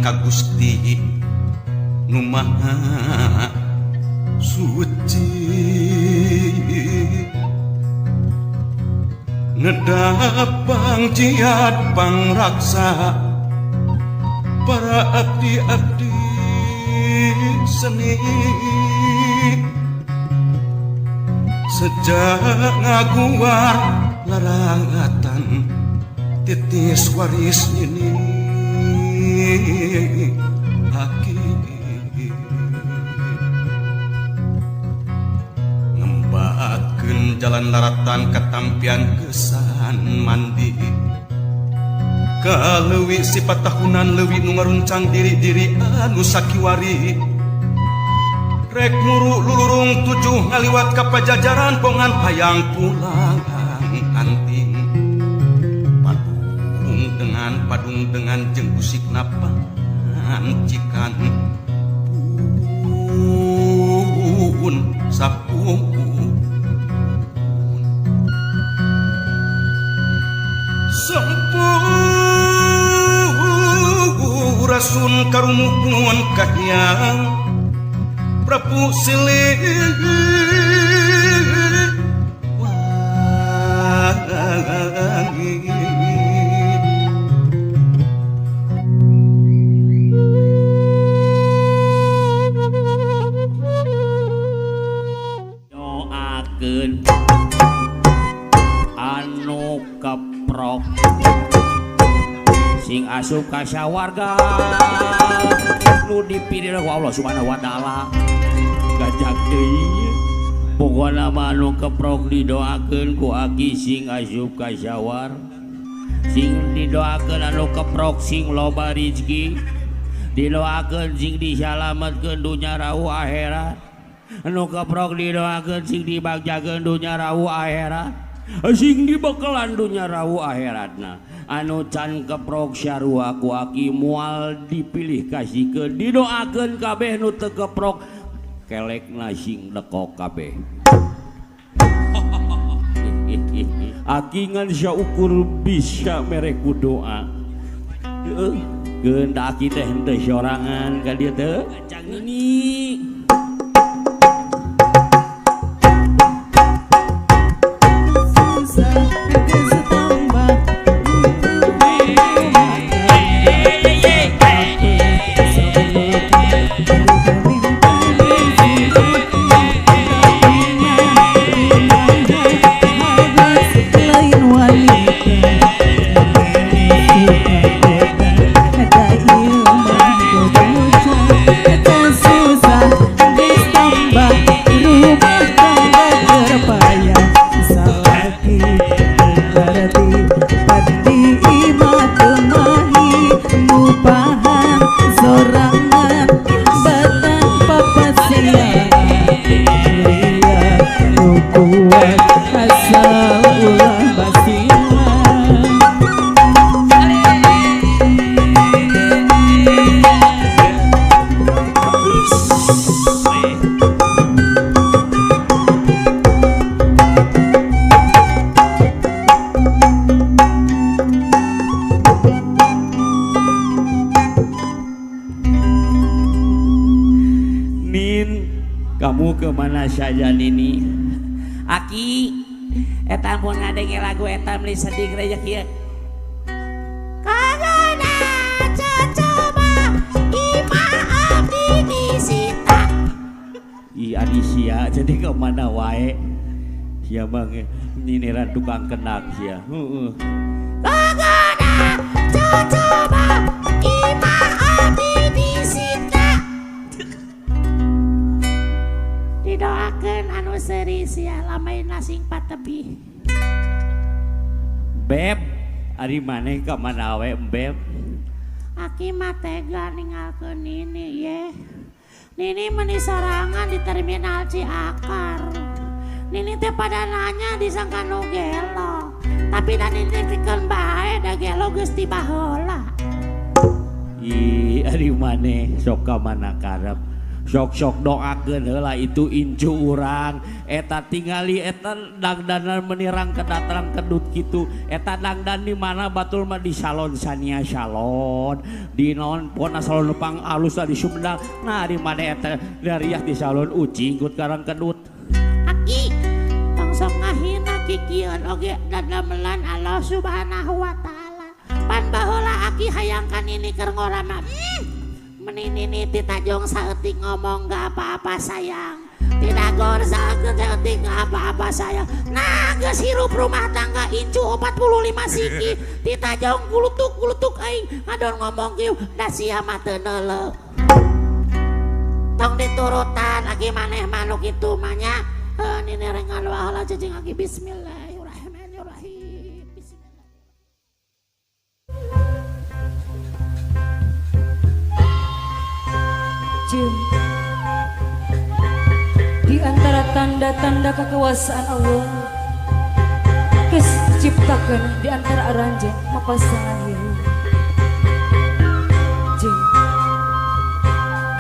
ka Gusti nu Maha Suci ngedapang jiat pangraksa para abdi-abdi seni sejak ngaguar larangatan titis waris ini aki ngembakeun jalan laratan katampian kesan mandi kaleuwi sifat tahunan leuwih nu ngaruncang diri-diri anu sakiwari rek muru lulurung tujuh ngaliwat ka pajajaran pongan hayang pulang anting padung dengan jeung usik napa cikan pun sapung rasun karumuhun kahyang Prabu Silih wangi doakeun anu keprok sing asup ka sawarga nu dipilih ku Allah Subhanahu wa taala gajak deui pokona anu keprok didoakeun ku aki sing asup ka sawar sing didoakeun anu keprok sing loba rezeki didoakeun sing disalametkeun dunya rahu akhirat anu keprok didoakeun sing dibagjakeun dunya rahu akhirat sing dibekalan dunya rahu akhiratna anu can keprok syarua ku aki moal dipilih kasihkeun didoakeun kabeh nu teu keprok kelekna sing lekok kabeh aki ngan saukur bisa mere ku doa geun da aki teh henteu sorangan ka dieu teh acang ini saja nini aki eta mun ngadenge lagu eta meuli sedih gereja kieu kagana cocoba imah abdi disita i adisia jadi ke mana wae sia bang niniran tukang kenak sia heeh kagana cocoba imah abdi disita didoakeun anu seuri sia lamun sing patebi beb ari maneh ka mana we beb aki mah tega ninggalkeun nini ye nini meuni sorangan di terminal Ciakar nini teh pada nanya disangka nu gelo tapi da nini pikeun bae da gelo geus tiba heula ih ari maneh sok ka mana karep sok-sok doakeun heula itu incu urang eta tingali eta dangdanan menirang kedatangan kedut kitu eta dangdan di mana batul mah di salon Sania Salon di naon pona salon Nepang alus di Sumedang nah di mana eta dariah di salon Ucing kut karang kedut Aki tong sok ngahina kikieun oge dadamelan Allah Subhanahu wa taala pan baheula Aki hayangkan ini keur ngorama menini Tajong saeutik ngomong gak apa-apa sayang tidak gorzakeun saeutik gak apa-apa sayang nah geus hirup rumah tangga incu 45 siki ti Tajong gulutuk aing ngadon ngomong kieu da sia mah teu neuleuh tong diturutan lagi maneh manuk kitu mah nya nini rengan wae cicing Aki bismillahirrahmanirrahim Jum. Di antara tanda-tanda kekuasaan Allah geus diciptakeun di antara aranjeun mapasangan hirup Jum.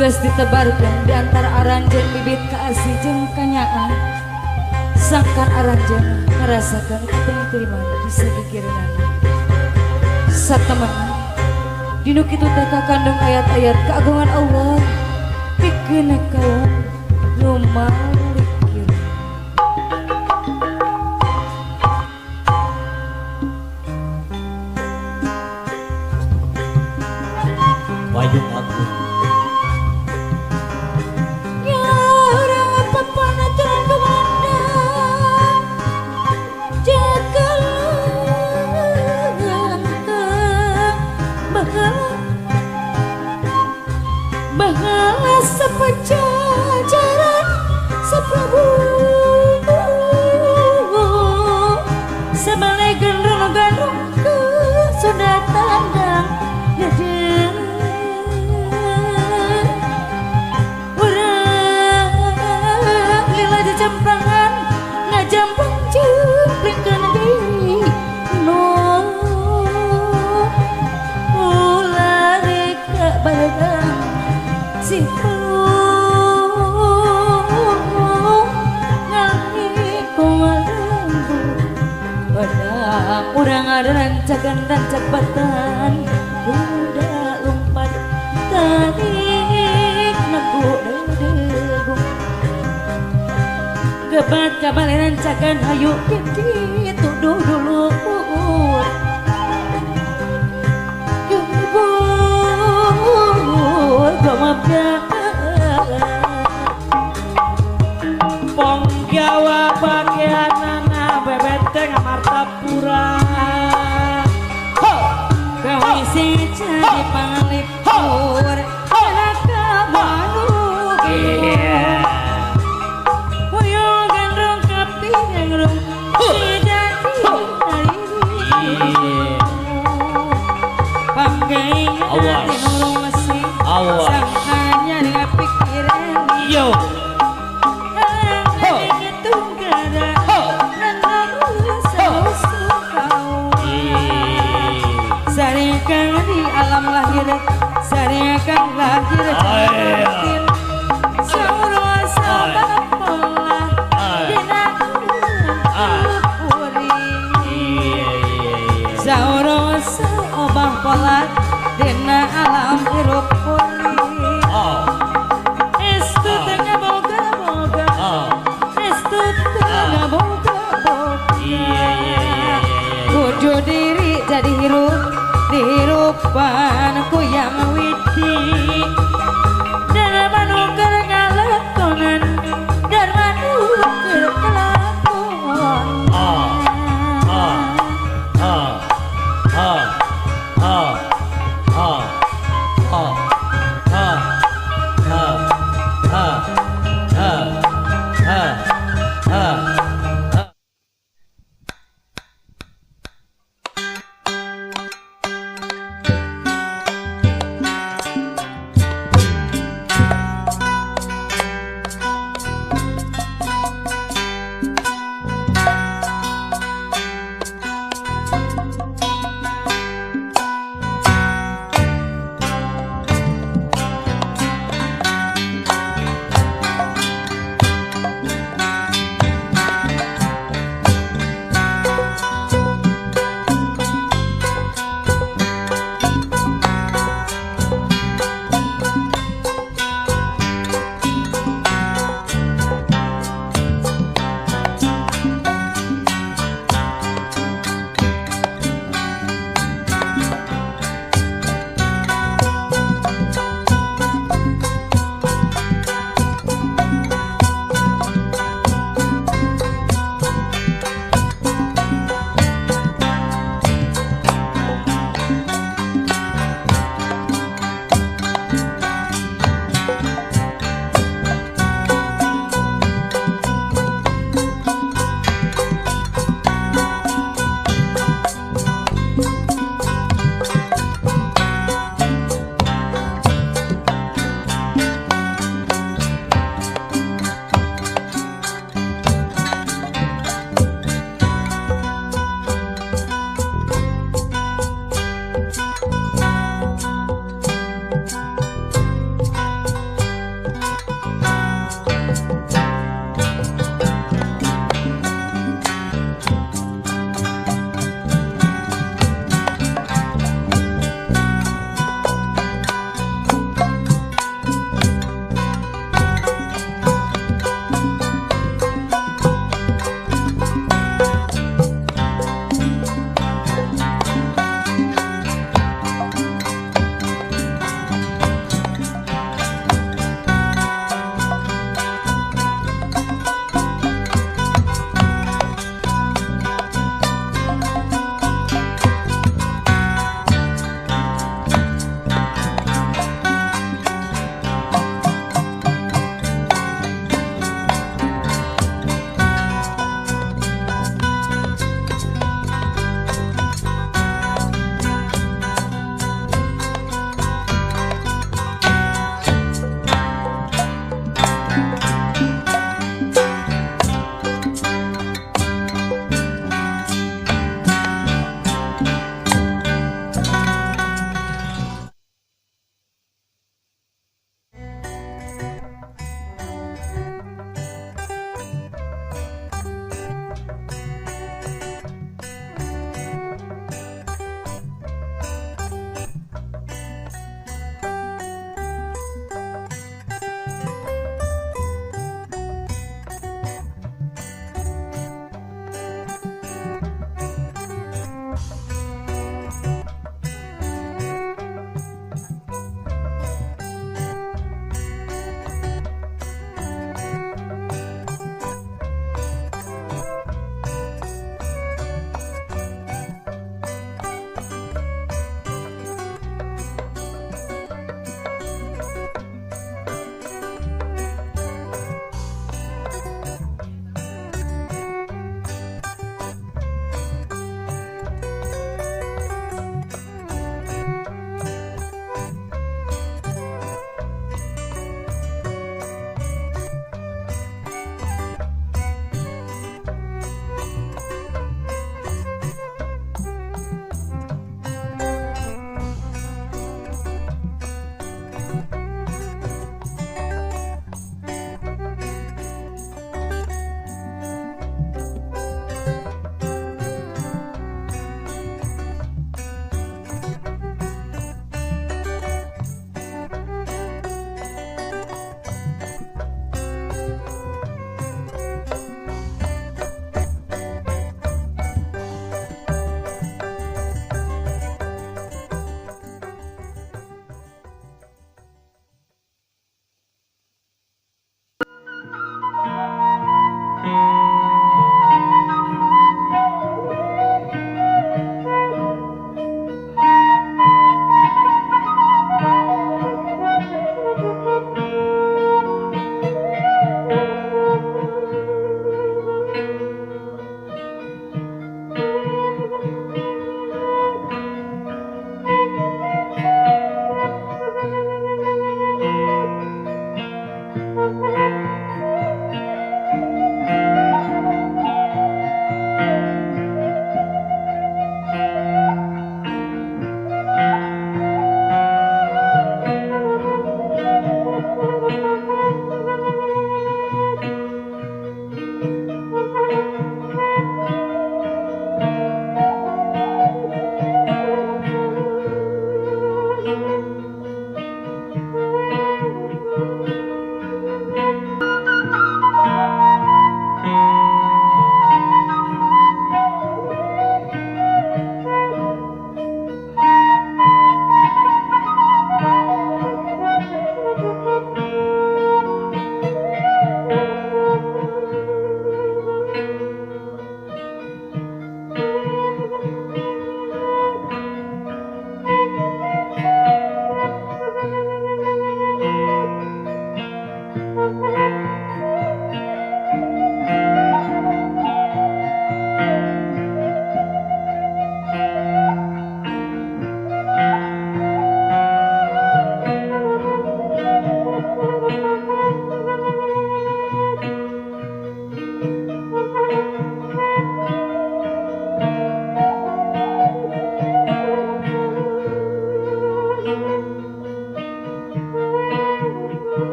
Geus ditebarkeun di antara aranjeun bibit kaasih jeung kanyaan sangkan aranjeun ngarasakeun keterima di sagigireunana satemana dinu kitu teh kakandung ayat-ayat keagungan Allah pikeun kaum nu malikir wayung agung ya orang apa panaturan kemandang jagalan bahala sepajajaran seprabu sebalik gendrung-gendrung ke sudah tandang yaden urang lila jajampangan ngajampang jemplingkeun deui no ulari ka badan si urang ada rancakan rancak batan udah lompat tarik naku degung gebat kabale rancakan hayu kiki tuduh dulu gebur gomapnya pong Jawa pakaianana bebet teh Martapura kawisi jadi panglipur anaka manuk huyung gandrung kapi ngrung tidak dihari panggai ngati nulung mesin sangkanya dengan pikiran yo Sarikan di alam lahir, sarikan lahir.